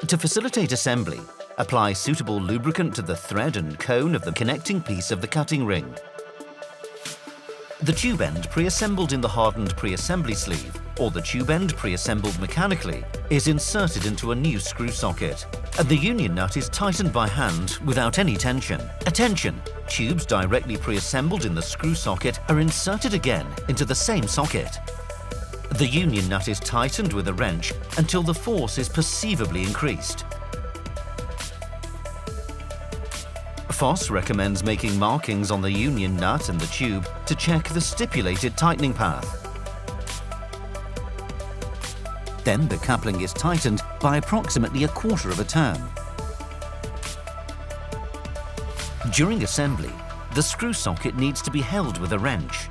To facilitate assembly, apply suitable lubricant to the thread and cone of the connecting piece of the cutting ring. The tube end pre-assembled in the hardened pre-assembly sleeve, or the tube end pre-assembled mechanically, is inserted into a new screw socket, and the union nut is tightened by hand without any tension. Attention! Tubes directly pre-assembled in the screw socket are inserted again into the same socket. The union nut is tightened with a wrench until the force is perceivably increased. VOSS recommends making markings on the union nut and the tube to check the stipulated tightening path. Then the coupling is tightened by approximately 1/4 of a turn. During assembly, the screw socket needs to be held with a wrench.